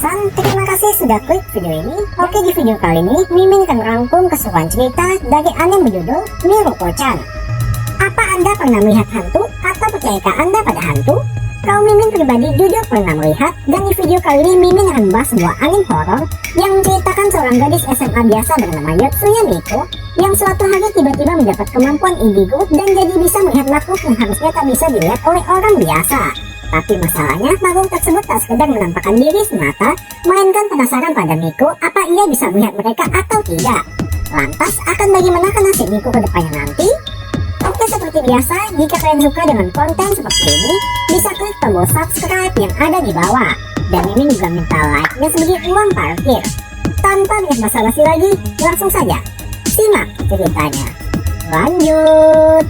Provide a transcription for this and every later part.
San, terima kasih sudah klik video ini. Oke, di video kali ini Mimin akan merangkum keseruan cerita dari anime berjudul Miruko-chan. Apa Anda pernah melihat hantu? Atau percayakah Anda pada hantu? Kalau Mimin pribadi jujur pernah melihat, dan di video kali ini Mimin akan membahas sebuah anime horor yang menceritakan seorang gadis SMA biasa bernama Yotsuya Miko yang suatu hari tiba-tiba mendapat kemampuan indigo dan jadi bisa melihat makhluk yang harusnya tak bisa dilihat oleh orang biasa. Tapi masalahnya, makhluk tersebut tak sekedar menampakkan diri semata, melainkan penasaran pada Miko apa ia bisa melihat mereka atau tidak. Lantas, akan bagaimanakah nasib Miko ke depannya nanti? Oke, seperti biasa, jika kalian suka dengan konten seperti ini, bisa klik tombol subscribe yang ada di bawah. Dan Mimin juga minta like-nya sebagai uang parkir. Tanpa banyak basa-basi lagi, langsung saja simak ceritanya. Lanjut!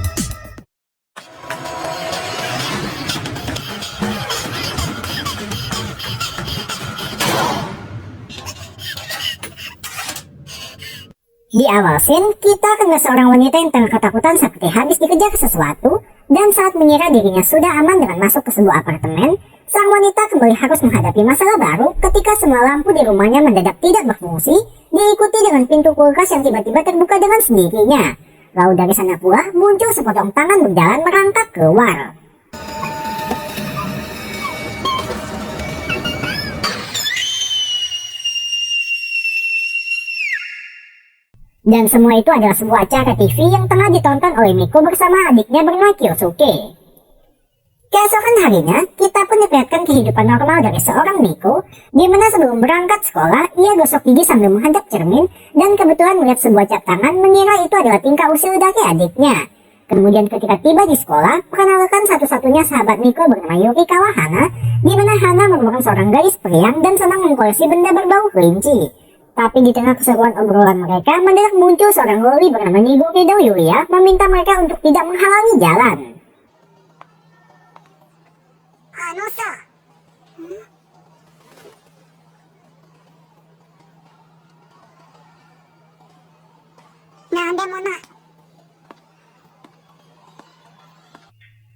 Di awal scene, kita akan melihat seorang wanita yang tengah ketakutan seperti habis dikejar sesuatu, dan saat mengira dirinya sudah aman dengan masuk ke sebuah apartemen, sang wanita kembali harus menghadapi masalah baru ketika semua lampu di rumahnya mendadak tidak berfungsi, diikuti dengan pintu kulkas yang tiba-tiba terbuka dengan sendirinya. Lalu dari sana pula muncul sepotong tangan berjalan merangkak keluar. Dan semua itu adalah sebuah acara TV yang tengah ditonton oleh Miko bersama adiknya bernama Kyosuke. Keesokan harinya, kita pun diperlihatkan kehidupan normal dari seorang Miko, di mana sebelum berangkat sekolah, ia gosok gigi sambil menghadap cermin, dan kebetulan melihat sebuah cap tangan mengira itu adalah tingkah usil dari adiknya. Kemudian ketika tiba di sekolah, perkenalkan satu-satunya sahabat Miko bernama Yuri Kawahana, di mana Hana merupakan seorang gadis periang dan senang mengkoleksi benda berbau kelinci. Tapi di tengah keseruan obrolan mereka, mendadak muncul seorang loli bernama Nigurido Yuya meminta mereka untuk tidak menghalangi jalan.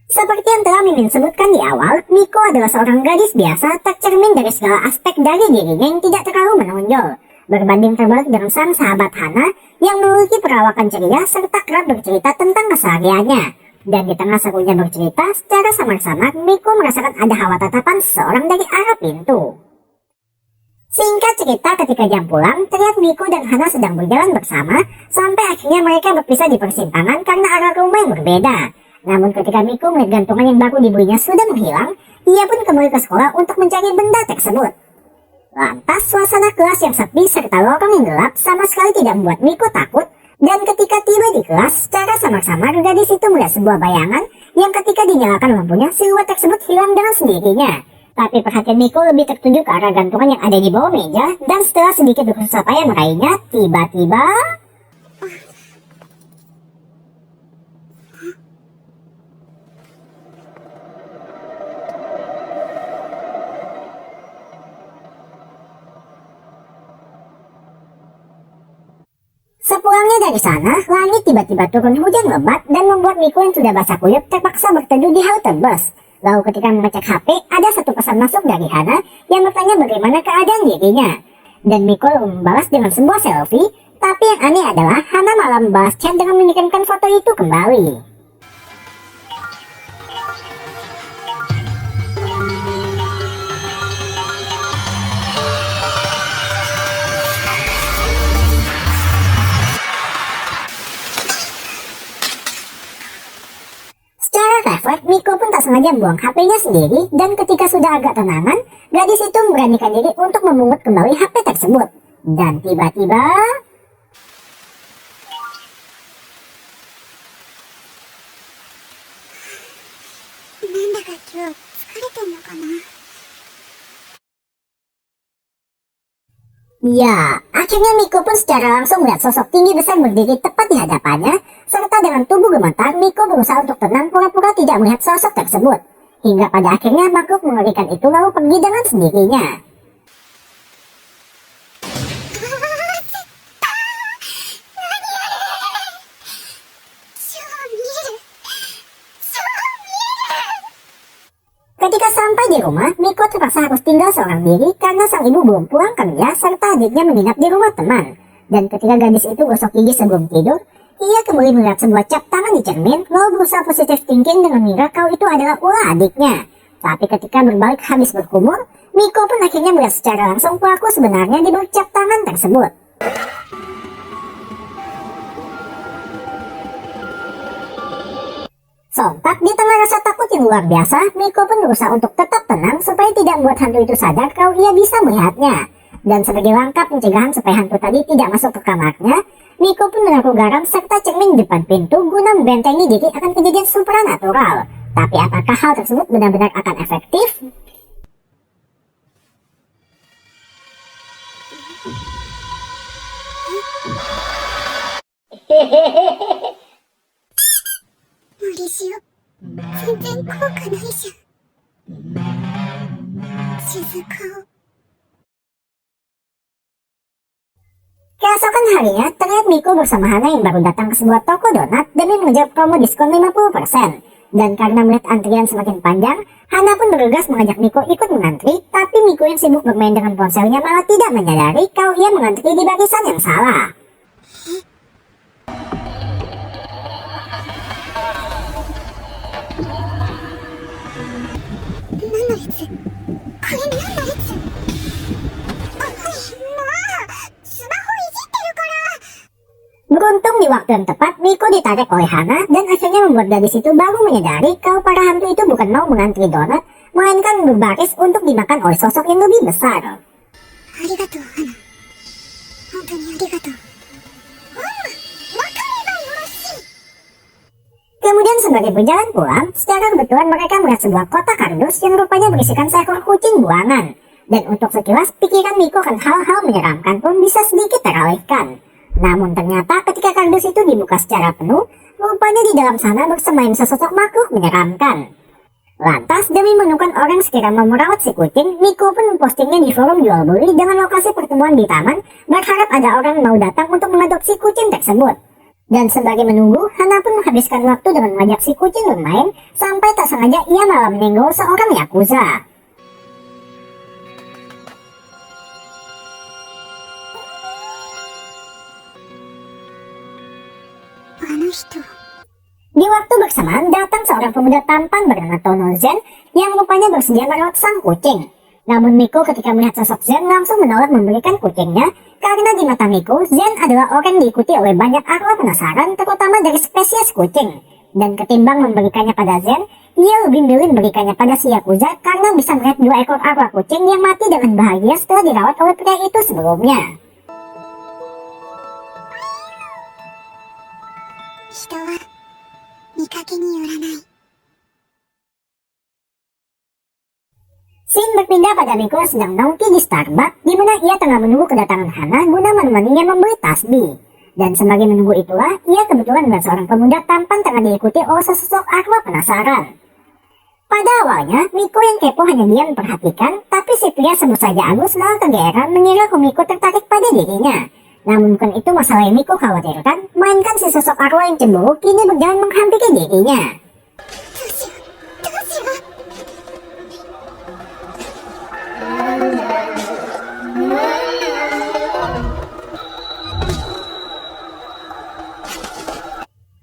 Seperti yang telah Mimin sebutkan di awal, Miko adalah seorang gadis biasa tak cermin dari segala aspek dari dirinya yang tidak terlalu menonjol. Berbanding terbalik dengan sang sahabat Hana yang memiliki perawakan ceria serta kerap bercerita tentang kesehariannya. Dan di tengah serunya bercerita, secara samar-samar Miko merasakan ada hawa tatapan seseorang dari arah pintu. Singkat cerita, ketika jam pulang, terlihat Miko dan Hana sedang berjalan bersama sampai akhirnya mereka berpisah di persimpangan karena arah rumah yang berbeda. Namun ketika Miko melihat gantungan yang baru dibelinya sudah menghilang, ia pun kembali ke sekolah untuk mencari benda tersebut. Lantas, suasana kelas yang sepi serta lorong yang gelap sama sekali tidak membuat Miko takut, dan ketika tiba di kelas, secara samar-samar gadis itu melihat sebuah bayangan yang ketika dinyalakan lampunya, siluet tersebut hilang dengan sendirinya. Tapi perhatian Miko lebih tertuju ke arah gantungan yang ada di bawah meja, dan setelah sedikit berusaha payah meraihnya, tiba-tiba... Sepulangnya dari sana, langit tiba-tiba turun hujan lebat dan membuat Miko yang sudah basah kuyup terpaksa berteduh di halte bus. Lalu ketika mengecek HP, ada satu pesan masuk dari Hana yang bertanya bagaimana keadaan dirinya. Dan Miko membalas dengan sebuah selfie, tapi yang aneh adalah Hana malah membalas chat dengan mengirimkan foto itu kembali. Refleks, Miko pun tak sengaja membuang HP-nya sendiri, dan ketika sudah agak tenangan, gadis itu memberanikan diri untuk memungut kembali HP tersebut. Dan tiba-tiba... Ya, akhirnya Miko pun secara langsung melihat sosok tinggi besar berdiri tepat di hadapannya, serta dengan tubuh gemetar, Miko berusaha untuk tenang pura-pura tidak melihat sosok tersebut. Hingga pada akhirnya makhluk mengerikan itu lalu pergi dengan sendirinya. Ketika sang Sampai di rumah, Miko terpaksa harus tinggal seorang diri karena sang ibu belum pulang kerja serta adiknya menginap di rumah teman. Dan ketika gadis itu gosok gigi sebelum tidur, ia kembali melihat sebuah cap tangan di cermin, lalu berusaha positive thinking dengan mengira kalau itu adalah ulah adiknya. Tapi ketika berbalik habis berkumur, Miko pun akhirnya melihat secara langsung pelaku sebenarnya di balik cap tangan tersebut. Sontak di tengah rasa takut yang luar biasa, Miko pun berusaha untuk tetap tenang supaya tidak membuat hantu itu sadar kalau ia bisa melihatnya. Dan sebagai langkah pencegahan supaya hantu tadi tidak masuk ke kamarnya, Miko pun menaruh garam serta cermin di depan pintu guna membentengi diri akan kejadian supranatural. Tapi apakah hal tersebut benar-benar akan efektif? Keesokan harinya, terlihat Miko bersama Hana yang baru datang ke sebuah toko donat demi mengejar promo diskon 50%. Dan karena melihat antrian semakin panjang, Hana pun bergegas mengajak Miko ikut mengantri, tapi Miko yang sibuk bermain dengan ponselnya malah tidak menyadari kalau ia mengantri di barisan yang salah. Beruntung di waktu yang tepat, Miko ditarik oleh Hana dan akhirnya membuat gadis itu baru menyadari kalau para hantu itu bukan mau mengantri donat, melainkan berbaris untuk dimakan oleh sosok yang lebih besar. Arigatou, Hana. Hontoni arigatou. Kemudian sebagai berjalan pulang, secara kebetulan mereka melihat sebuah kotak kardus yang rupanya berisikan seekor kucing buangan. Dan untuk sekilas, pikiran Miko akan hal-hal menyeramkan pun bisa sedikit teralihkan. Namun ternyata ketika kardus itu dibuka secara penuh, rupanya di dalam sana bersemayam sesosok makhluk menyeramkan. Lantas demi menemukan orang sekira mau merawat si kucing, Miko pun mempostingnya di forum jual beli dengan lokasi pertemuan di taman, berharap ada orang mau datang untuk mengadopsi kucing tersebut. Dan sebagai menunggu, Hana pun menghabiskan waktu dengan mengajak si kucing bermain, sampai tak sengaja ia malah menyenggol seorang yakuza. Di waktu bersamaan datang seorang pemuda tampan bernama Tono Zen yang rupanya bersedia merawat sang kucing. Namun Miko ketika melihat sosok Zen langsung menolak memberikan kucingnya karena di mata Miko Zen adalah orang yang diikuti oleh banyak arwah penasaran terutama dari spesies kucing. Dan ketimbang memberikannya pada Zen, ia lebih memilih memberikannya pada si yakuza karena bisa melihat 2 ekor arwah kucing yang mati dengan bahagia setelah dirawat oleh pria itu sebelumnya. Scene berpindah pada Miko sedang nongki di Starbucks, di mana ia tengah menunggu kedatangan Hana guna menemaninya membeli tasbih. Dan sebagai menunggu itulah, ia kebetulan melihat seorang pemuda tampan tengah diikuti oleh sesosok arwah penasaran. Pada awalnya, Miko yang kepo hanya diam memperhatikan, tapi si pria sebut saja Agus malah kegeeran mengira kalau Miko tertarik pada dirinya. Namun bukan itu masalah yang Miko khawatirkan, melainkan si sosok arwah yang cemburu kini berjalan menghampiri dirinya.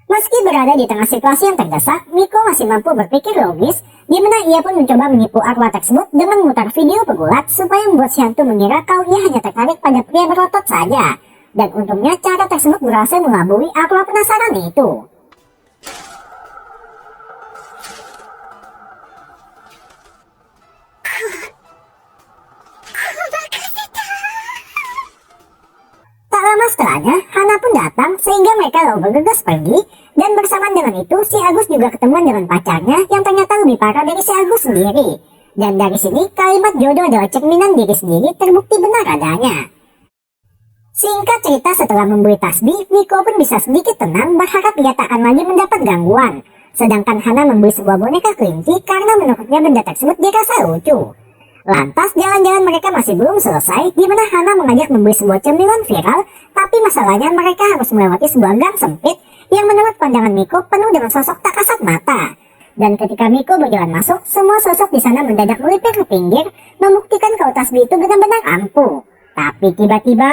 Meski berada di tengah situasi yang terdesak, Miko masih mampu berpikir logis, di mana ia pun mencoba menipu arwah tersebut dengan memutar video pegulat supaya membuat si hantu mengira kalau ia hanya tertarik pada pria berotot saja. Dan untungnya cara tersebut berhasil mengelabui arwah penasaran itu. Tak lama setelahnya, Hana pun datang sehingga mereka lalu bergegas pergi. Dan bersamaan dengan itu, si Agus juga ketemuan dengan pacarnya yang ternyata lebih parah dari si Agus sendiri. Dan dari sini, kalimat jodoh adalah cerminan diri sendiri terbukti benar adanya. Singkat cerita, setelah membeli tasbih, Miko pun bisa sedikit tenang berharap ia tak akan lagi mendapat gangguan. Sedangkan Hana membeli sebuah boneka kelinci karena menurutnya benda tersebut dirasa lucu. Lantas jalan-jalan mereka masih belum selesai, di mana Hana mengajak membeli sebuah cemilan viral, tapi masalahnya mereka harus melewati sebuah gang sempit yang menurut pandangan Miko penuh dengan sosok tak kasat mata. Dan ketika Miko berjalan masuk, semua sosok di sana mendadak melipir ke pinggir, membuktikan kalau Tasbih itu benar-benar ampuh. Tapi tiba-tiba,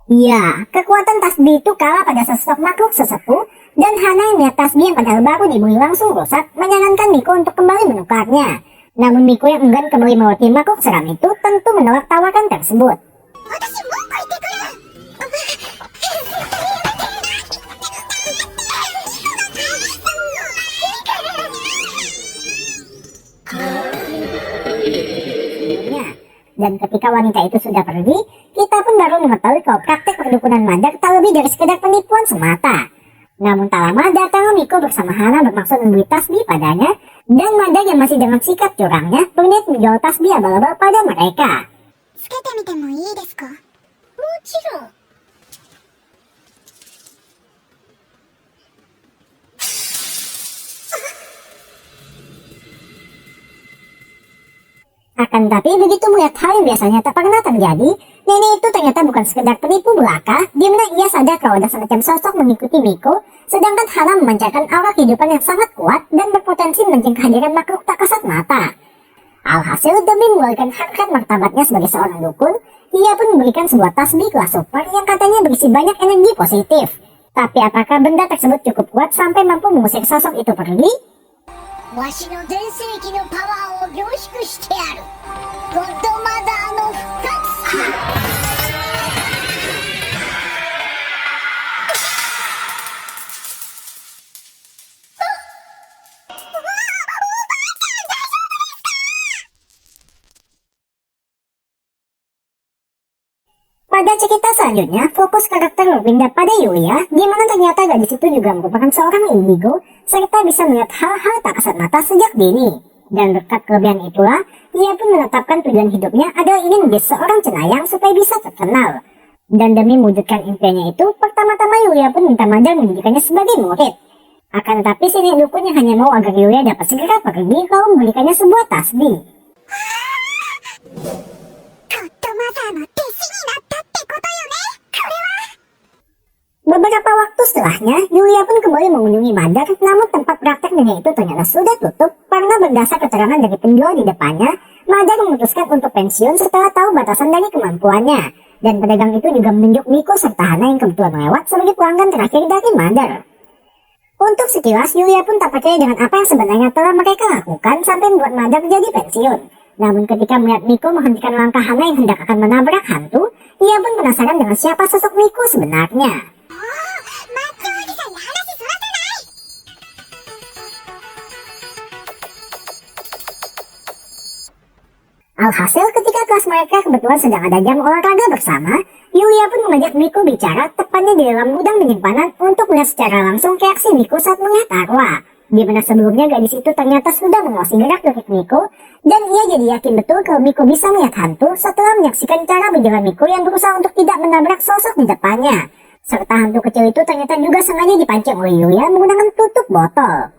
ya, kekuatan Tasbih itu kalah pada sosok makhluk sesepuh, dan Hana yang melihat Tasbih yang padahal baru dibeli langsung rusak, menyarankan Miko untuk kembali menukarnya. Namun Miko yang enggan kembali melewati makhluk seram itu tentu menolak tawaran tersebut. Dan ketika wanita itu sudah pergi, kita pun baru mengetahui kalau praktek perdukunan Madar tak lebih dari sekedar penipuan semata. Namun tak lama datang Miko bersama Hana bermaksud membeli tasbih padanya, dan Madar yang masih dengan sikap curangnya berniat menjual tasbih abal-abal pada mereka. Akan tapi begitu melihat hal yang biasanya tak pernah terjadi, nenek itu ternyata bukan sekedar penipu belaka, di mana ia sadar kalau ada semacam sosok mengikuti Miko, sedangkan Hana memancarkan aura kehidupan yang sangat kuat dan berpotensi memancing kehadiran makhluk tak kasat mata. Alhasil demi mengeluarkan harkat martabatnya sebagai seorang dukun, ia pun memberikan sebuah tasbih kelas super yang katanya berisi banyak energi positif. Tapi apakah benda tersebut cukup kuat sampai mampu mengusir sosok itu pergi? Pada cerita selanjutnya, fokus karakter berpindah pada Yulia, di mana ternyata gadis itu juga merupakan seorang indigo, serta bisa melihat hal-hal tak kasat mata sejak dini. Dan berkat kelebihan itulah, ia pun menetapkan tujuan hidupnya adalah ingin menjadi seorang cenayang supaya bisa terkenal. Dan demi mewujudkan impiannya itu, pertama-tama Yulia pun minta Madar menjadikannya sebagai murid. Akan tetapi si nenek dukun yang hanya mau agar Yulia dapat segera pergi kalau memberikannya sebuah tasbih. Beberapa waktu setelahnya, Yulia pun kembali mengunjungi Madar, namun tempat praktek nenek itu ternyata sudah tutup karena berdasar keterangan dari penjual di depannya, Madar memutuskan untuk pensiun setelah tahu batasan dari kemampuannya. Dan pedagang itu juga menunjuk Miko serta Hana yang kebetulan lewat sebagai pelanggan terakhir dari Madar. Untuk sekilas, Yulia pun tak percaya dengan apa yang sebenarnya telah mereka lakukan sampai membuat Madar jadi pensiun. Namun ketika melihat Miko menghentikan langkah Hana yang hendak akan menabrak hantu, ia pun penasaran dengan siapa sosok Miko sebenarnya. Alhasil ketika kelas mereka kebetulan sedang ada jam olahraga bersama, Yulia pun mengajak Miko bicara tepatnya di dalam gudang penyimpanan untuk melihat secara langsung reaksi Miko saat melihat arwah. Di mana sebelumnya gadis itu ternyata sudah menguasai gerak-gerik Miko, dan ia jadi yakin betul kalau Miko bisa melihat hantu setelah menyaksikan cara berjalan Miko yang berusaha untuk tidak menabrak sosok di depannya. Serta hantu kecil itu ternyata juga sengaja dipancing oleh Yulia menggunakan tutup botol.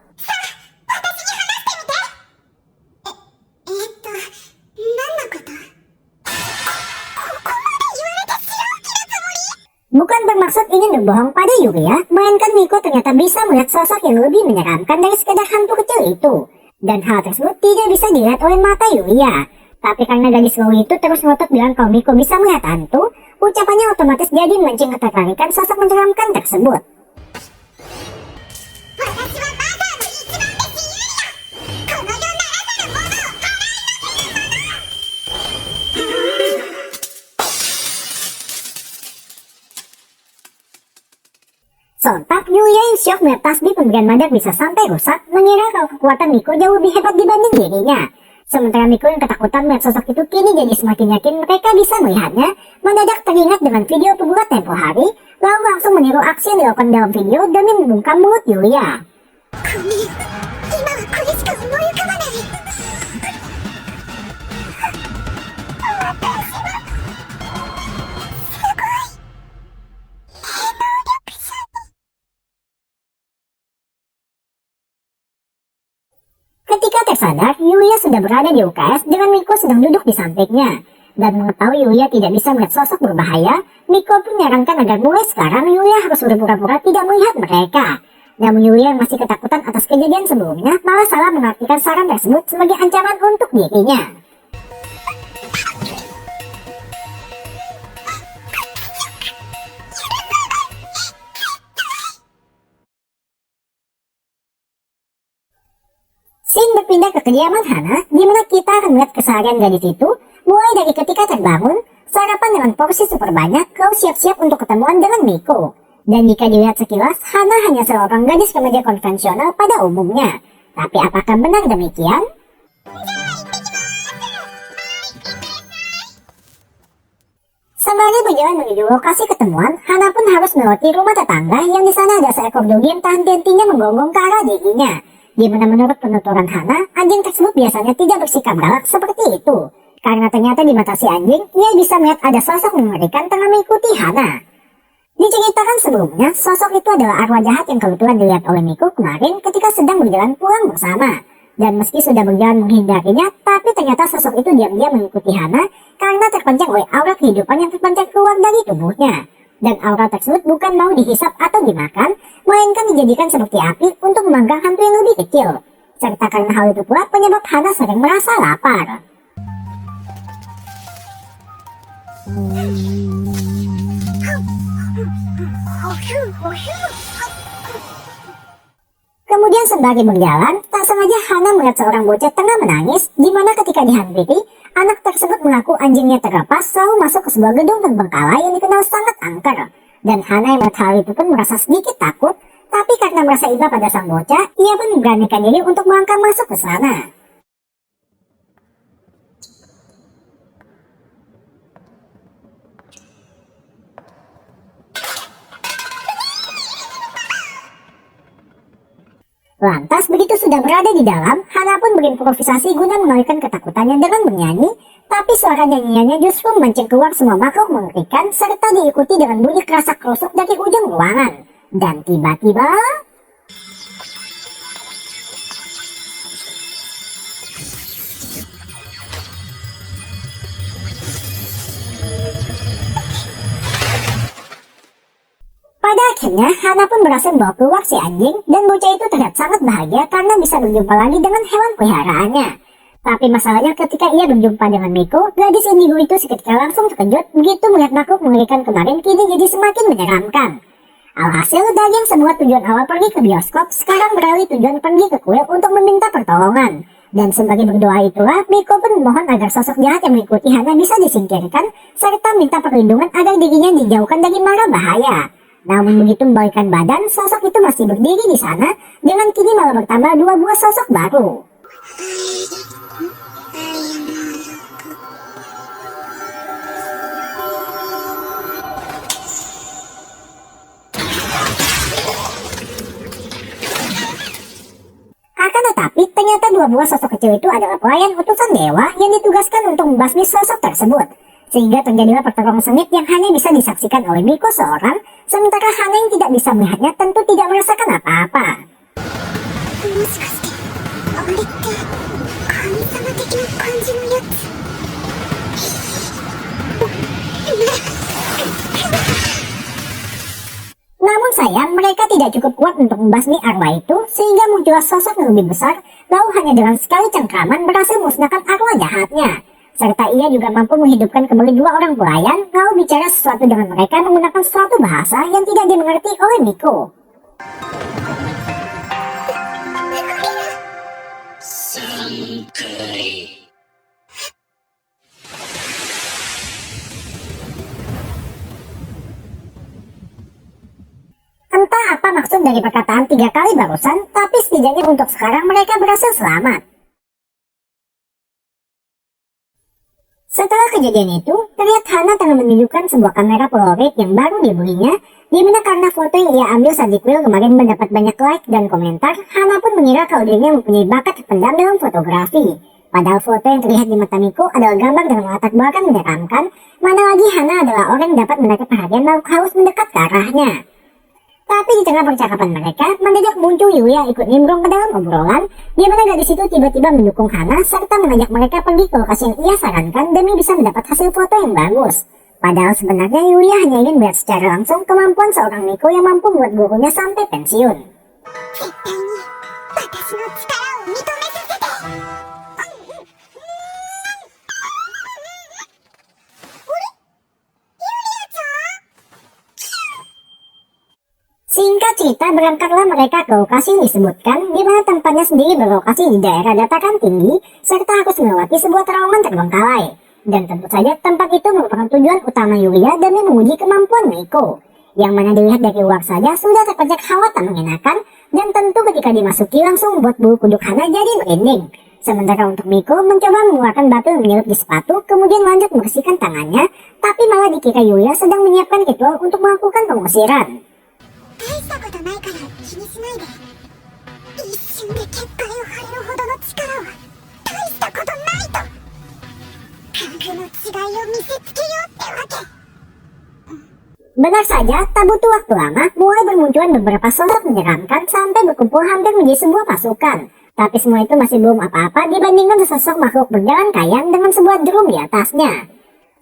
Bukan bermaksud ingin berbohong pada Yulia, melainkan Miko ternyata bisa melihat sosok yang lebih menyeramkan dari sekedar hantu kecil itu. Dan hal tersebut tidak bisa dilihat oleh mata Yulia. Tapi karena gadis gaul itu terus ngotot bilang kalau Miko bisa melihat hantu, ucapannya otomatis jadi memancing ketertarikan sosok menyeramkan tersebut. Sontak, Yulia yang syok melihat tasbih pemberian Madar bisa sampai rusak, mengira kalau kekuatan Miko jauh lebih hebat dibanding dirinya. Sementara Miko yang ketakutan melihat sosok itu kini jadi semakin yakin mereka bisa melihatnya, mendadak teringat dengan video pembuat tempo hari, lalu langsung meniru aksi yang dilakukan dalam video demi membungkam mulut Yulia. Ketika sadar, Yulia sudah berada di UKS dengan Miko sedang duduk di sampingnya. Dan mengetahui Yulia tidak bisa melihat sosok berbahaya, Miko pun menyarankan agar mulai sekarang Yulia harus berpura-pura tidak melihat mereka. Namun Yulia yang masih ketakutan atas kejadian sebelumnya malah salah mengartikan saran tersebut sebagai ancaman untuk dirinya. Scene berpindah ke kediaman Hana, di mana kita akan melihat keseharian gadis itu, mulai dari ketika terbangun, sarapan dengan porsi super banyak, lalu siap-siap untuk ketemuan dengan Miko. Dan jika dilihat sekilas, Hana hanya seorang gadis remaja konvensional pada umumnya. Tapi apakah benar demikian? Sembari berjalan menuju lokasi ketemuan, Hana pun harus melewati rumah tetangga yang di sana ada seekor dogi yang tak henti-hentinya menggonggong ke arah dirinya. Di mana menurut penuturan Hana, anjing tersebut biasanya tidak bersikap galak seperti itu. Karena ternyata di mata si anjing, ia bisa melihat ada sosok mengerikan tengah mengikuti Hana. Diceritakan sebelumnya, sosok itu adalah arwah jahat yang kebetulan dilihat oleh Miko kemarin ketika sedang berjalan pulang bersama. Dan meski sudah berjalan menghindarinya, tapi ternyata sosok itu diam-diam mengikuti Hana karena terpancar oleh aura kehidupan yang terpancar keluar dari tubuhnya. Dan aura tersebut bukan mau dihisap atau dimakan, melainkan dijadikan seperti api untuk memanggang hantu yang lebih kecil. Serta karena hal itu pula penyebab Hana sering merasa lapar. Kemudian sembari berjalan, tak sengaja Hana melihat seorang bocah tengah menangis, di mana ketika dihampiri, anak tersebut mengaku anjingnya terlepas lalu masuk ke sebuah gedung terbengkalai yang dikenal sangat angker. Dan Hana yang melihat hal itu pun merasa sedikit takut, tapi karena merasa iba pada sang bocah, ia pun memberanikan diri untuk melangkah masuk ke sana. Lantas begitu sudah berada di dalam, Hana pun berimprovisasi guna mengalihkan ketakutannya dengan bernyanyi, tapi suara nyanyiannya justru memancing keluar semua makhluk mengerikan serta diikuti dengan bunyi kerasak kerusuk dari ujung ruangan. Dan tiba-tiba... pada akhirnya, Hana pun berhasil membawa keluar si anjing, dan bocah itu terlihat sangat bahagia karena bisa berjumpa lagi dengan hewan peliharaannya. Tapi masalahnya ketika ia berjumpa dengan Miko, gadis indigo itu seketika langsung terkejut begitu melihat makhluk mengerikan kemarin kini jadi semakin menyeramkan. Alhasil, dari yang semua tujuan awal pergi ke bioskop, sekarang beralih tujuan pergi ke kuil untuk meminta pertolongan. Dan sebagai berdoa itulah, Miko pun memohon agar sosok jahat yang mengikuti Hana bisa disingkirkan, serta minta perlindungan agar dirinya dijauhkan dari mara bahaya. Namun begitu membalikan badan, sosok itu masih berdiri di sana, dengan kini malah bertambah 2 buah sosok baru. Akan tetapi, ternyata 2 buah sosok kecil itu adalah pelayan utusan dewa yang ditugaskan untuk membasmi sosok tersebut. Sehingga terjadilah pertarungan sengit yang hanya bisa disaksikan oleh Miko seorang, sementara Hana yang tidak bisa melihatnya tentu tidak merasakan apa-apa. Namun sayang, mereka tidak cukup kuat untuk membasmi arwah itu, sehingga muncullah sosok yang lebih besar, lalu hanya dengan sekali cengkraman berhasil musnahkan arwah jahatnya. Serta ia juga mampu menghidupkan kembali 2 orang pelayan, lalu bicara sesuatu dengan mereka menggunakan suatu bahasa yang tidak dimengerti oleh Miko. Entah apa maksud dari perkataan 3 kali barusan, tapi setidaknya untuk sekarang mereka berhasil selamat. Setelah kejadian itu, terlihat Hana tengah menunjukkan sebuah kamera polaroid yang baru dibelinya, dimana karena foto yang ia ambil saat di kuil kemarin mendapat banyak like dan komentar, Hana pun mengira kalau dirinya mempunyai bakat terpendam dalam fotografi. Padahal foto yang terlihat di mata Miko adalah gambar dengan latar belakang menyeramkan, mana lagi Hana adalah orang yang dapat menarik perhatian makhluk halus mendekat ke arahnya. Tapi di tengah percakapan mereka, mendadak muncul Yulia ikut nimbrung ke dalam obrolan, di mana gadis itu tiba-tiba mendukung Hana serta mengajak mereka pergi ke lokasi yang ia sarankan demi bisa mendapat hasil foto yang bagus. Padahal sebenarnya Yulia hanya ingin melihat secara langsung kemampuan seorang Miko yang mampu membuat gurunya sampai pensiun. Singkat cerita, berangkatlah mereka ke lokasi yang disebutkan, di mana tempatnya sendiri berlokasi di daerah dataran tinggi, serta harus melewati sebuah terowongan terbengkalai. Dan tentu saja tempat itu merupakan tujuan utama Yulia demi menguji kemampuan Miko. Yang mana dilihat dari luar saja sudah terpecah hawa tak mengenakan, dan tentu ketika dimasuki langsung membuat bulu kuduk Hana jadi merinding. Sementara untuk Miko mencoba mengeluarkan batu yang menyerut di sepatu, kemudian lanjut membersihkan tangannya, tapi malah dikira Yulia sedang menyiapkan ritual untuk melakukan pengusiran. Benar saja, tak butuh waktu lama, mulai bermunculan beberapa sosok menyeramkan sampai berkumpul hampir menjadi sebuah pasukan. Tapi semua itu masih belum apa-apa dibandingkan sesosok makhluk berjalan kayang dengan sebuah drum di atasnya.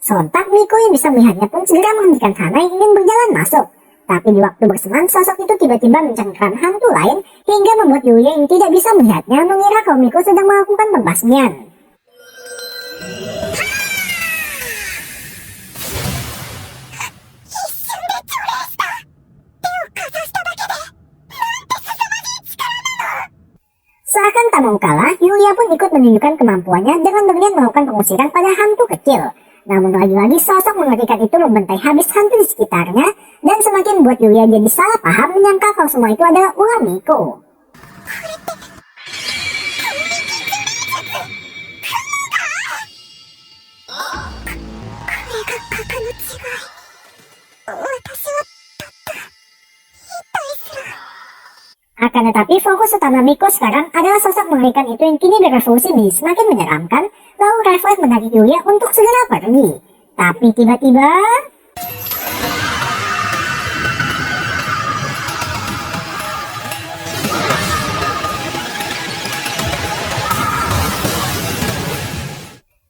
Sontak Miko yang bisa melihatnya pun segera menghentikan Hana yang ingin berjalan masuk. Tapi di waktu bersamaan sosok itu tiba-tiba mencengkeram hantu lain hingga membuat Yulia yang tidak bisa melihatnya mengira kalau Miko sedang melakukan pembasmian. Seakan tak mau kalah, Yulia pun ikut menunjukkan kemampuannya dengan berniat melakukan pengusiran pada hantu kecil. Namun lagi-lagi sosok mengerikan itu membantai habis hantu di sekitarnya dan semakin membuat Yulia jadi salah paham menyangka kalau semua itu adalah ulah Miko. Akan tetapi fokus utama Miko sekarang adalah sosok mengerikan itu yang kini berevolusi menjadi semakin menyeramkan, lalu refleks menarik Yulia untuk segera pergi. Tapi tiba-tiba...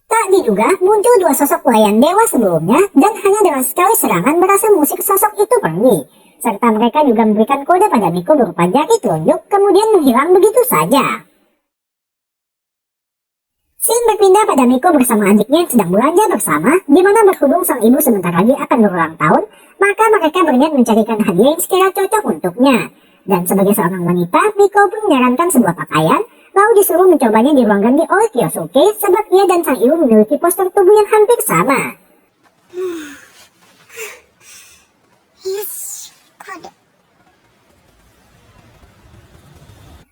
tak diduga muncul dua sosok pelayan dewa sebelumnya dan hanya dengan sekali serangan berhasil mengusir sosok itu pergi. Serta mereka juga memberikan kode pada Miko berupa jari telunjuk, kemudian menghilang begitu saja. Scene berpindah pada Miko bersama adiknya yang sedang belanja bersama, di mana berhubung sang ibu sebentar lagi akan berulang tahun, maka mereka berniat mencarikan hadiah yang sekiranya cocok untuknya. Dan sebagai seorang wanita, Miko pun menyarankan sebuah pakaian, lalu disuruh mencobanya di ruang ganti oleh Kyosuke, sebab ia dan sang ibu memiliki postur tubuh yang hampir sama.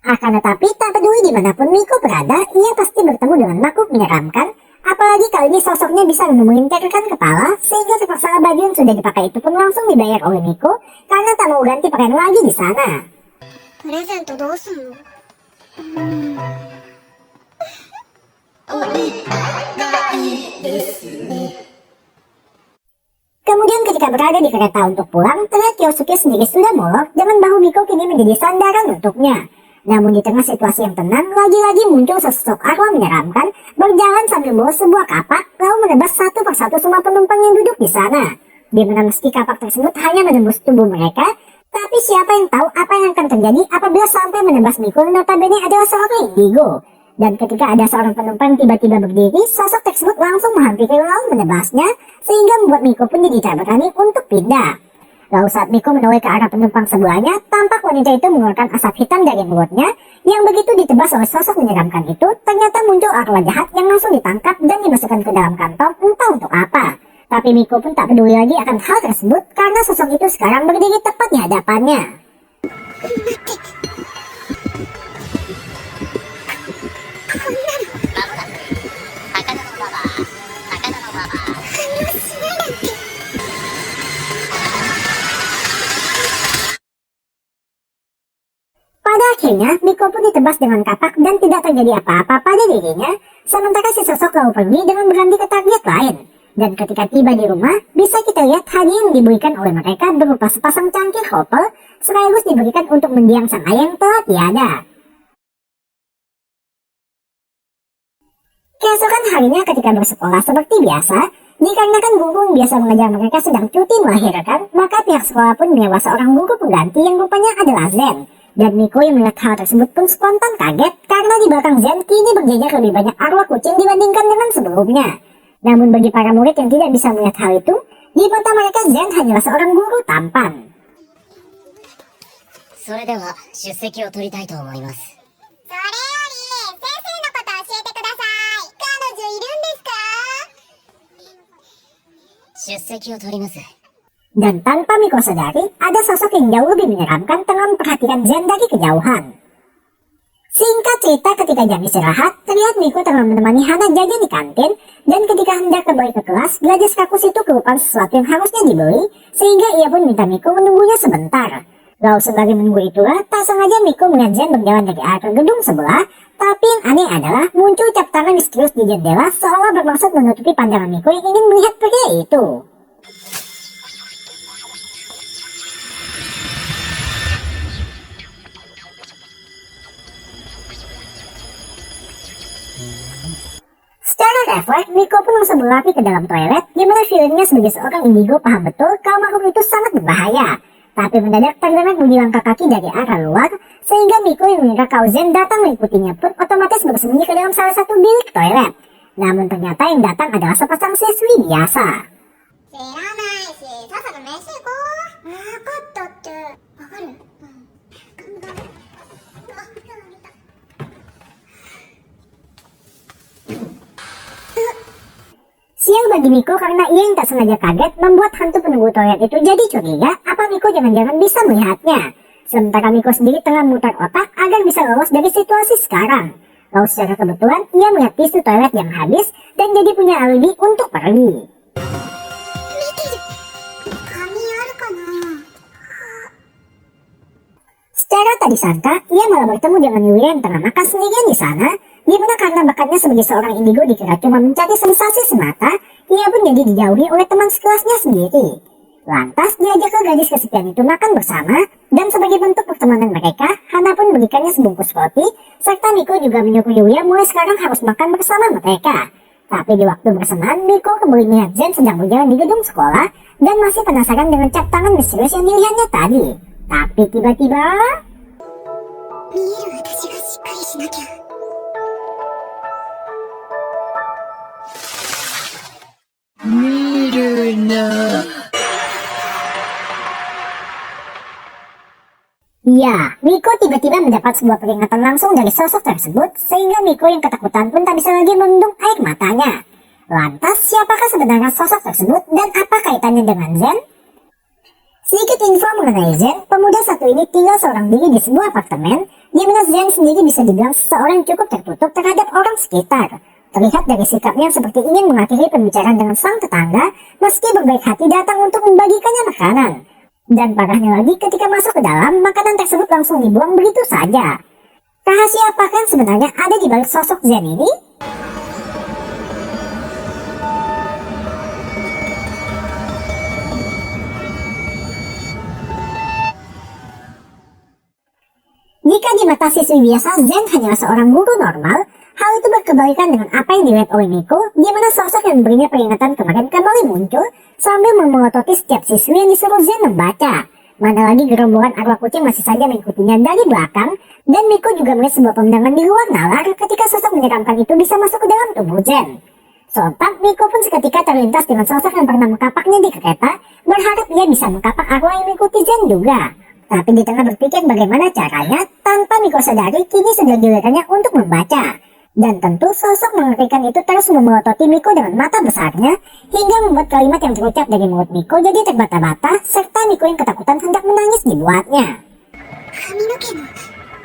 Akan tetapi tak peduli dimanapun Miko berada, ia pasti bertemu dengan makhluk menyeramkan. Apalagi kali ini sosoknya bisa memelintirkan kepala, sehingga terpaksa baju yang sudah dipakai itu pun langsung dibayar oleh Miko karena tak mau ganti pakaian lagi di sana. Kemudian ketika berada di kereta untuk pulang, terlihat Kyosuke sendiri sudah molor dengan bahu Miko kini menjadi sandaran untuknya. Namun di tengah situasi yang tenang, lagi-lagi muncul sesosok arwah menyeramkan berjalan sambil membawa sebuah kapak, lalu menebas satu persatu semua penumpang yang duduk di sana. Di mana meski kapak tersebut hanya menembus tubuh mereka, tapi siapa yang tahu apa yang akan terjadi apabila sampai menebas Miko yang notabene adalah seorang indigo. Dan ketika ada seorang penumpang tiba-tiba berdiri, sosok tersebut langsung menghampiri lalu menebasnya, sehingga membuat Miko pun jadi tak berani untuk pindah. Lalu saat Miko menoleh ke arah penumpang sebelahnya, tampak wanita itu mengeluarkan asap hitam dari mulutnya, yang begitu ditebas oleh sosok menyeramkan itu, ternyata muncul arwah jahat yang langsung ditangkap dan dimasukkan ke dalam kantong entah untuk apa. Tapi Miko pun tak peduli lagi akan hal tersebut, karena sosok itu sekarang berdiri tepat di hadapannya. Pada akhirnya, Miko pun ditebas dengan kapak dan tidak terjadi apa-apa pada dirinya, sementara si sosok lalu pergi dengan berganti ke target lain. Dan ketika tiba di rumah, bisa kita lihat hadiah yang diberikan oleh mereka berupa sepasang cangkir kopel, sekaligus diberikan untuk mendiang sang ayah yang telah tiada. Keesokan harinya ketika bersekolah seperti biasa, dikarenakan guru yang biasa mengajar mereka sedang cuti melahirkan, maka pihak sekolah pun menyewa seorang guru pengganti yang rupanya adalah Zen. Dan Miko yang melihat hal tersebut pun spontan kaget karena di belakang Zen kini berjejer lebih banyak arwah kucing dibandingkan dengan sebelumnya. Namun bagi para murid yang tidak bisa melihat hal itu, di mata mereka Zen hanyalah seorang guru tampan. それでは出席を取りたいと思います。それより先生のこと教えてください。彼女いるんですか？出席を取ります。 Dan tanpa Miko sadari, ada sosok yang jauh lebih menyeramkan tengah memperhatikan Zen dari kejauhan. Singkat cerita, ketika jam istirahat, terlihat Miko tengah menemani Hana jajan di kantin, dan ketika hendak kembali ke kelas, gadis kakus itu kelupaan sesuatu yang harusnya dibeli, sehingga ia pun minta Miko menunggunya sebentar. Lalu sembari menunggu itulah, tak sengaja Miko melihat Zen berjalan dari arah ke gedung sebelah, tapi yang aneh adalah muncul cap tangan misterius di jendela seolah bermaksud menutupi pandangan Miko yang ingin melihat pria itu. Secara refleks, Miko pun langsung berlari ke dalam toilet, di mana feelingnya sebagai seorang indigo paham betul kalau makhluk itu sangat berbahaya. Tapi mendadak terdengar bunyi langkah kaki dari arah luar, sehingga Miko yang mengira kalau Zen datang mengikutinya pun otomatis bersembunyi ke dalam salah satu bilik toilet. Namun ternyata yang datang adalah sepasang siswi biasa. 知らないし、さっさと飯行こう。分かったって。わかる？うん。ガムガム。あ、手を挙げた。 Sial bagi Miko karena ia yang tak sengaja kaget membuat hantu penunggu toilet itu jadi curiga apa Miko jangan-jangan bisa melihatnya. Sementara Miko sendiri tengah memutar otak agar bisa lolos dari situasi sekarang. Lalu secara kebetulan ia melihat tisu toilet yang habis dan jadi punya alibi untuk pergi. 見てる。髪あるかな？ Secara tak disangka, ia malah bertemu dengan Yuya yang tengah makan sendirian di sana, di mana karena bakatnya sebagai seorang indigo dikira cuma mencari sensasi semata, ia pun jadi dijauhi oleh teman sekelasnya sendiri. Lantas diajak ke gadis kesepian itu makan bersama, dan sebagai bentuk pertemanan mereka, Hana pun memberikannya sebungkus roti, serta Miko juga menyuruh Yuya mulai sekarang harus makan bersama mereka. Tapi di waktu bersamaan, Miko kembali melihat Zen sedang berjalan di gedung sekolah, dan masih penasaran dengan cap tangan misterius yang dilihatnya tadi. Tapi tiba-tiba... 見える私がしっかりしなきゃ。 Ya, Miko tiba-tiba mendapat sebuah peringatan langsung dari sosok tersebut, sehingga Miko yang ketakutan pun tak bisa lagi membendung air matanya. Lantas, siapakah sebenarnya sosok tersebut dan apa kaitannya dengan Zen? Sedikit info mengenai Zen, pemuda satu ini tinggal seorang diri di sebuah apartemen, di mana Zen sendiri bisa dibilang seseorang yang cukup tertutup terhadap orang sekitar. Terlihat dari sikapnya yang seperti ingin mengakhiri pembicaraan dengan sang tetangga, meski berbaik hati datang untuk membagikannya makanan. Dan parahnya lagi ketika masuk ke dalam, makanan tersebut langsung dibuang begitu saja. Rahasia apakah yang sebenarnya ada di balik sosok Zen ini? Jika di mata siswi biasa Zen hanyalah seorang guru normal, hal itu berkebalikan dengan apa yang dilihat oleh Miko, di mana sosok yang memberinya peringatan kemarin kembali muncul sambil memelototi setiap siswi yang disuruh Zen membaca. Mana lagi gerombolan arwah kucing masih saja mengikutinya dari belakang, dan Miko juga melihat sebuah pemandangan di luar nalar ketika sosok menyeramkan itu bisa masuk ke dalam tubuh Zen. Sontak, Miko pun seketika terlintas dengan sosok yang pernah mengkapaknya di kereta, berharap ia bisa mengkapak arwah yang mengikuti Zen juga. Tapi di tengah berpikir bagaimana caranya, tanpa Miko sadari kini sudah gilirannya untuk membaca. Dan tentu sosok mengerikan itu terus memelototi Miko dengan mata besarnya, hingga membuat kalimat yang terucap dari mulut Miko jadi terbata-bata, serta Miko yang ketakutan hendak menangis dibuatnya. 髪の毛の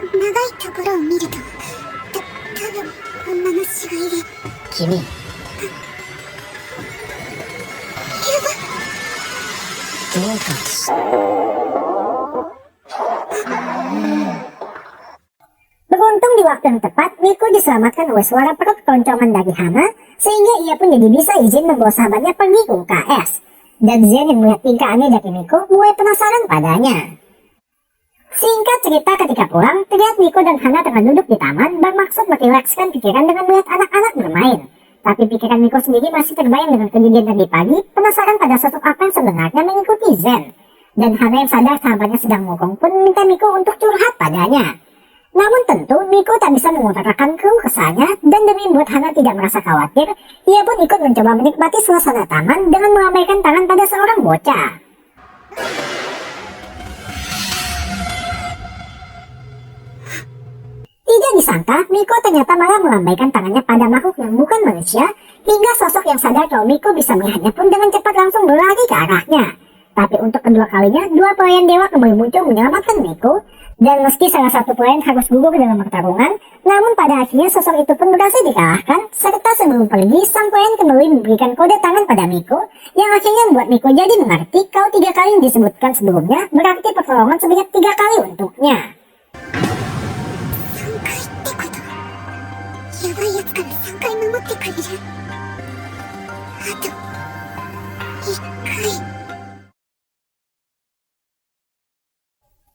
長いところを見ると、多分女の死骸で。君。どうかし。Beruntung di waktu yang tepat, Miko diselamatkan oleh suara perut keroncongan dari Hana, sehingga ia pun jadi bisa izin membawa sahabatnya pergi ke UKS. Dan Zen yang melihat tingkah aneh dari Miko mulai penasaran padanya. Singkat cerita, ketika pulang, terlihat Miko dan Hana tengah duduk di taman bermaksud merilekskan pikiran dengan melihat anak-anak bermain. Tapi pikiran Miko sendiri masih terbayang dengan kejadian tadi pagi, penasaran pada sosok apa yang sebenarnya mengikuti Zen. Dan Hana yang sadar sahabatnya sedang mokong pun meminta Miko untuk curhat padanya. Namun tentu Miko tak bisa mengutarakan keluh kesahnya, dan demi membuat Hana tidak merasa khawatir, ia pun ikut mencoba menikmati suasana taman dengan melambaikan tangan pada seorang bocah. Tidak disangka, Miko ternyata malah melambaikan tangannya pada makhluk yang bukan manusia, hingga sosok yang sadar kalau Miko bisa melihatnya pun dengan cepat langsung berlari ke arahnya. Tapi untuk kedua kalinya, dua pelayan dewa kembali muncul menyelamatkan Miko. Dan meski salah satu pelayan harus gugur dalam pertarungan, namun pada akhirnya sosok itu pun berhasil dikalahkan, serta sebelum pergi, sang pelayan kembali memberikan kode tangan pada Miko, yang akhirnya membuat Miko jadi mengerti kalau 3 kali yang disebutkan sebelumnya berarti pertolongan sebanyak 3 kali untuknya. やばいやつから3回守ってくれる。あと1回。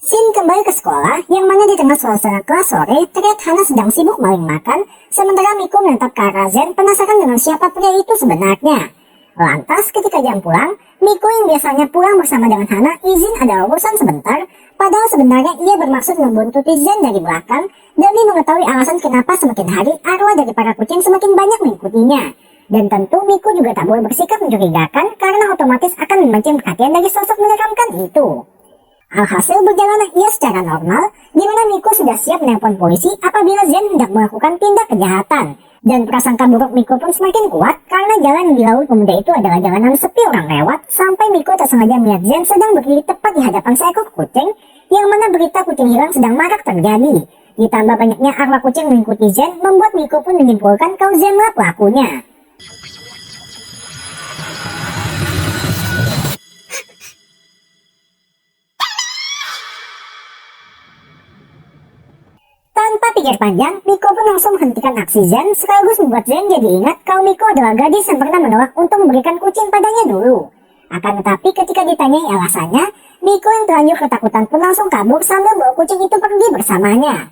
Shin kembali ke sekolah, yang mana di tengah suasana kelas sore, terlihat Hana sedang sibuk maling makan, sementara Miko menatap ke arah Zen penasaran dengan siapa pria itu sebenarnya. Lantas ketika jam pulang, Miko yang biasanya pulang bersama dengan Hana izin ada urusan sebentar, padahal sebenarnya ia bermaksud membuntuti Zen dari belakang demi mengetahui alasan kenapa semakin hari arwah dari para kucing semakin banyak mengikutinya. Dan tentu Miko juga tak boleh bersikap mencurigakan karena otomatis akan memancing perhatian dari sosok menyeramkan itu. Alhasil berjalanlah ia secara normal, di mana Miko sudah siap menelpon polisi apabila Zen hendak melakukan tindak kejahatan. Dan prasangka buruk Miko pun semakin kuat karena jalan yang dilalui pemuda itu adalah jalanan sepi orang lewat, sampai Miko tak sengaja melihat Zen sedang berdiri tepat di hadapan seekor kucing, yang mana berita kucing hilang sedang marak terjadi. Ditambah banyaknya arwah kucing mengikuti Zen, membuat Miko pun menyimpulkan kalau Zenlah pelakunya. Tanpa pikir panjang, Miko pun langsung menghentikan aksi Zen, sekaligus membuat Zen jadi ingat kalau Miko adalah gadis yang pernah menolak untuk memberikan kucing padanya dulu. Akan tetapi ketika ditanyai alasannya, Miko yang terlanjur ketakutan pun langsung kabur sambil membawa kucing itu pergi bersamanya.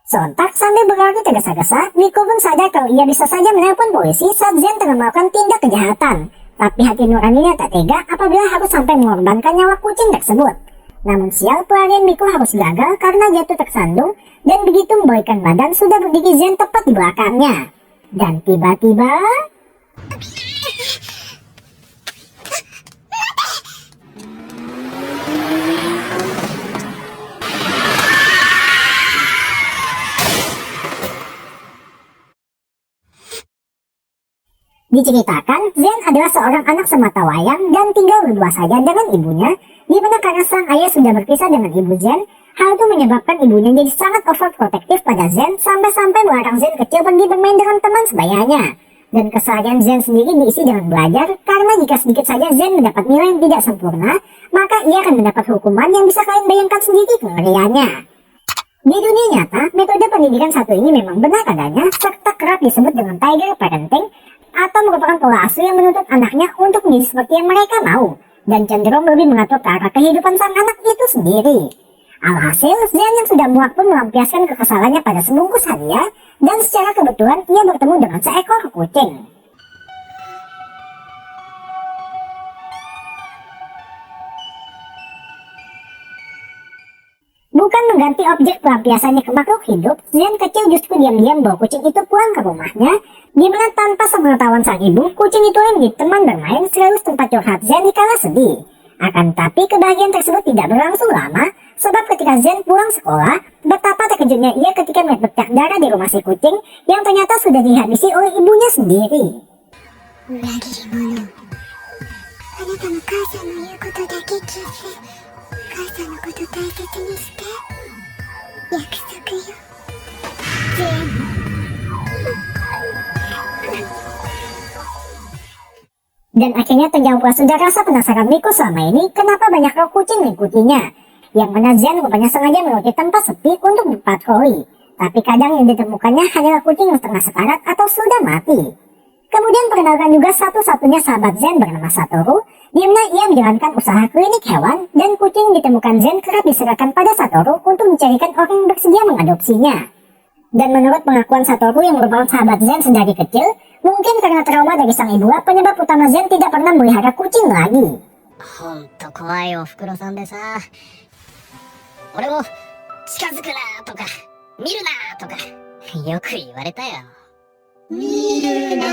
Sontak sambil berlari tergesa-gesa, Miko pun sadar kalau ia bisa saja menelpon polisi saat Zen tengah melakukan tindak kejahatan. Tapi hati nuraninya tak tega apabila harus sampai mengorbankan nyawa kucing tersebut. Namun sial, pelarian Miko harus gagal karena jatuh tersandung, dan begitu membalikkan badan sudah berdiri Zen tepat di belakangnya. Dan tiba-tiba... Diceritakan, Zen adalah seorang anak sematawayang dan tinggal berdua saja dengan ibunya, di mana karena sang ayah sudah berpisah dengan ibu Zen, hal itu menyebabkan ibunya jadi sangat overprotective pada Zen sampai-sampai melarang Zen kecil pergi bermain dengan teman sebayanya. Dan keseharian Zen sendiri diisi dengan belajar, karena jika sedikit saja Zen mendapat nilai yang tidak sempurna, maka ia akan mendapat hukuman yang bisa kalian bayangkan sendiri kengeriannya. Di dunia nyata, metode pendidikan satu ini memang benar adanya, serta kerap disebut dengan tiger parenting, atau merupakan pola asuh yang menuntut anaknya untuk menjadi seperti yang mereka mau, dan cenderung lebih mengatur ke arah kehidupan sang anak itu sendiri. Alhasil, Zen yang sudah muak pun melampiaskan kekesalannya pada sebungkus hadiah, dan secara kebetulan ia bertemu dengan seekor kucing. Bukan mengganti objek pelampiasannya ke makhluk hidup, Zen kecil justru diam-diam bawa kucing itu pulang ke rumahnya, di mana tanpa sepengetahuan sang ibu, kucing itu menjadi teman bermain sekaligus tempat curhat Zen dikala sedih. Akan tapi kebahagiaan tersebut tidak berlangsung lama, sebab ketika Zen pulang sekolah, betapa terkejutnya ia ketika melihat bercak darah di rumah si kucing yang ternyata sudah dihabisi oleh ibunya sendiri. 裏切り者。あなたの母さんの言うことだけ聞いて、母さんのこと大切にして。約束よ。全部。 Dan akhirnya terjawablah sudah rasa penasaran Miko selama ini kenapa banyak roh kucing mengikutinya. Yang mana Zen rupanya sengaja menuruti tempat sepi untuk berpatroli. Tapi kadang yang ditemukannya hanyalah kucing yang setengah sekarat atau sudah mati. Kemudian perkenalkan juga satu-satunya sahabat Zen bernama Satoru, di mana ia menjalankan usaha klinik hewan, dan kucing yang ditemukan Zen kerap diserahkan pada Satoru untuk mencarikan orang yang bersedia mengadopsinya. Dan menurut pengakuan Satoru yang merupakan sahabat Zen sedari kecil, mungkin karena trauma dari sang ibu, penyebab utama Zen tidak pernah memelihara kucing lagi. ほんと怖いおふくろさんでさ、俺も近づくなとか見るなとかよく言われたよ。見るな。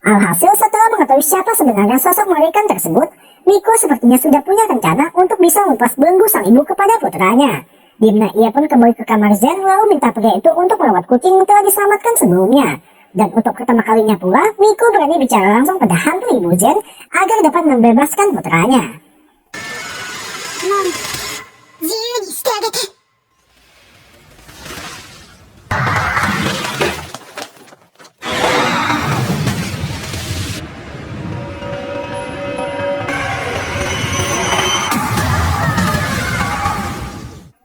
Alhasil setelah mengetahui siapa sebenarnya sosok mengerikan tersebut, Miko sepertinya sudah punya rencana untuk bisa melepas belenggu sang ibu kepada putranya. Di mana ia pun kembali ke kamar Zen lalu minta pria itu untuk merawat kucing yang telah diselamatkan sebelumnya. Dan untuk pertama kalinya pula, Miko berani bicara langsung pada hantu ibu Zen agar dapat membebaskan putranya.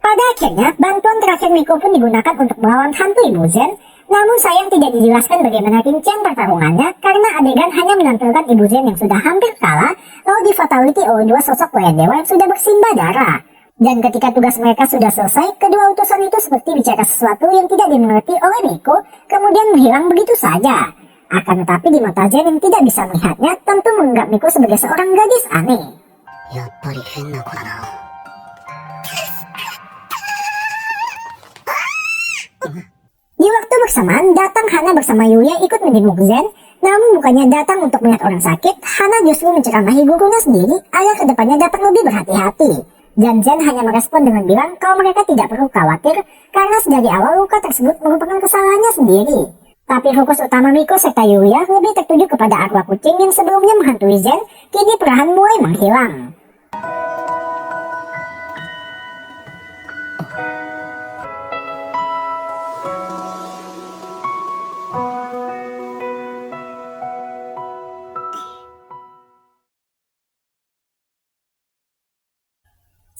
Pada akhirnya, bantuan terakhir Miko pun digunakan untuk melawan hantu ibu Zen. Namun sayang tidak dijelaskan bagaimana rincian pertarungannya karena adegan hanya menampilkan ibu Zen yang sudah hampir kalah lalu di fatality oleh dua sosok wayang dewa yang sudah bersimbah darah. Dan ketika tugas mereka sudah selesai, kedua utusan itu seperti bicara sesuatu yang tidak dimengerti oleh Miko, kemudian menghilang begitu saja. Akan tetapi di mata Zen yang tidak bisa melihatnya, tentu menganggap Miko sebagai seorang gadis aneh. やっぱり変な子だな。 Di waktu bersamaan, datang Hana bersama Yuya ikut menjenguk Zen. Namun bukannya datang untuk melihat orang sakit, Hana justru menceramahi gurunya sendiri agar kedepannya dapat lebih berhati-hati. Dan Zen hanya merespon dengan bilang kalau mereka tidak perlu khawatir karena sedari awal luka tersebut merupakan kesalahannya sendiri. Tapi fokus utama Miko serta Yuya lebih tertuju kepada arwah kucing yang sebelumnya menghantui Zen, kini perlahan mulai menghilang.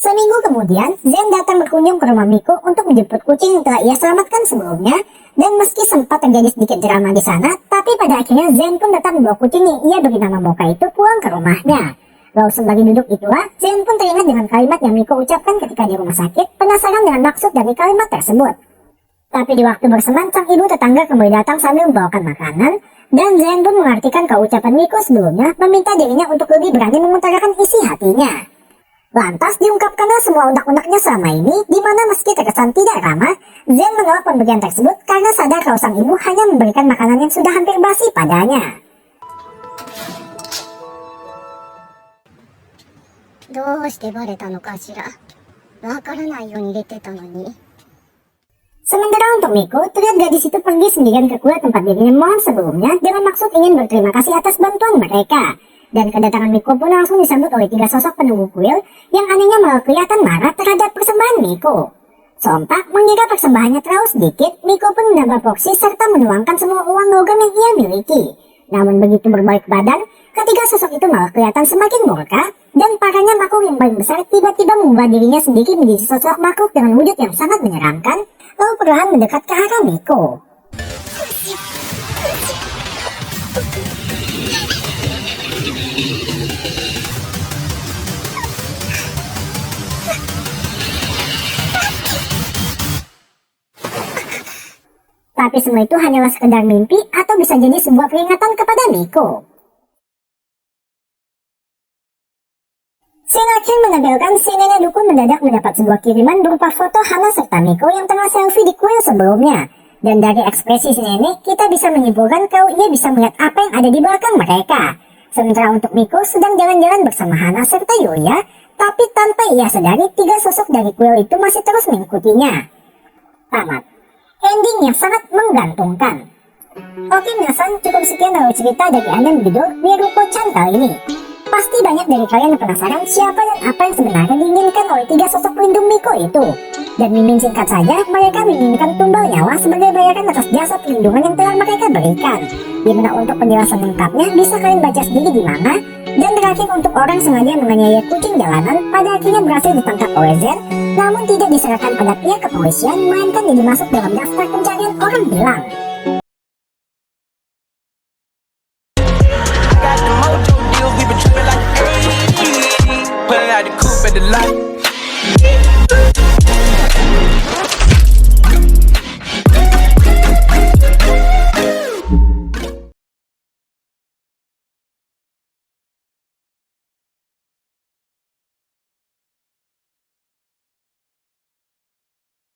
Seminggu kemudian, Zen datang berkunjung ke rumah Miko untuk menjemput kucing yang telah ia selamatkan sebelumnya. Dan meski sempat terjadi sedikit drama di sana, tapi pada akhirnya Zen pun tetap membawa kucing yang ia beri nama Moka itu pulang ke rumahnya. Lalu sembari duduk itulah, Zen pun teringat dengan kalimat yang Miko ucapkan ketika di rumah sakit, penasaran dengan maksud dari kalimat tersebut. Tapi di waktu bersamaan, sang ibu tetangga kembali datang sambil membawakan makanan, dan Zen pun mengartikan kalau ucapan Miko sebelumnya meminta dirinya untuk lebih berani mengutarakan isi hatinya. Lantas diungkapkanlah semua unek-uneknya selama ini, di mana meski terkesan tidak ramah, Zen menolak pemberian tersebut karena sadar kalau sang ibu hanya memberikan makanan yang sudah hampir basi padanya. どうしてバレたのかしら。わからないように入れてたのに。 Sementara untuk Miko, terlihat gadis itu pergi sendirian ke kuil tempat dirinya mohon sebelumnya dengan maksud ingin berterima kasih atas bantuan mereka. Dan kedatangan Miko pun langsung disambut oleh 3 sosok penunggu kuil yang anehnya malah kelihatan marah terhadap persembahan Miko. Sontak mengira persembahannya terlalu sedikit, Miko pun menambah porsi serta menuangkan semua uang logam yang ia miliki. Namun begitu berbalik badan, ketiga sosok itu malah kelihatan semakin murka, dan parahnya makhluk yang paling besar tiba-tiba mengubah dirinya sendiri menjadi sosok makhluk dengan wujud yang sangat menyeramkan, lalu perlahan mendekat ke arah Miko. Tapi semua itu hanyalah sekedar mimpi atau bisa jadi sebuah peringatan kepada Miko. Scene akhir menampilkan si nenek dukun mendadak mendapat sebuah kiriman berupa foto Hana serta Miko yang tengah selfie di kuil sebelumnya. Dan dari ekspresi si nenek, kita bisa menyimpulkan kalau ia bisa melihat apa yang ada di belakang mereka. Sementara untuk Miko sedang jalan-jalan bersama Hana serta Yuya, tapi tanpa ia sadari 3 sosok dari kuil itu masih terus mengikutinya. Tamat. Ending yang sangat menggantungkan. Oke minasan, cukup sekian dari cerita dari anime berjudul Miruko-chan kali ini. Pasti banyak dari kalian yang penasaran siapa dan apa yang sebenarnya diinginkan oleh 3 sosok pelindung Miko itu. Dan mimin singkat saja, mereka menginginkan tumbal nyawa sebagai bayaran atas jasa perlindungan yang telah mereka berikan. Dimana untuk penjelasan lengkapnya bisa kalian baca sendiri di manga. Dan terakhir, untuk orang sengaja menganiaya kucing jalanan, pada akhirnya berhasil ditangkap Oezer, namun tidak diserahkan pada pihak kepolisian, melainkan jadi masuk dalam daftar pencarian orang hilang. Got the mojo deals, we been tripping like ayy. Pulling out the coupe at the lot.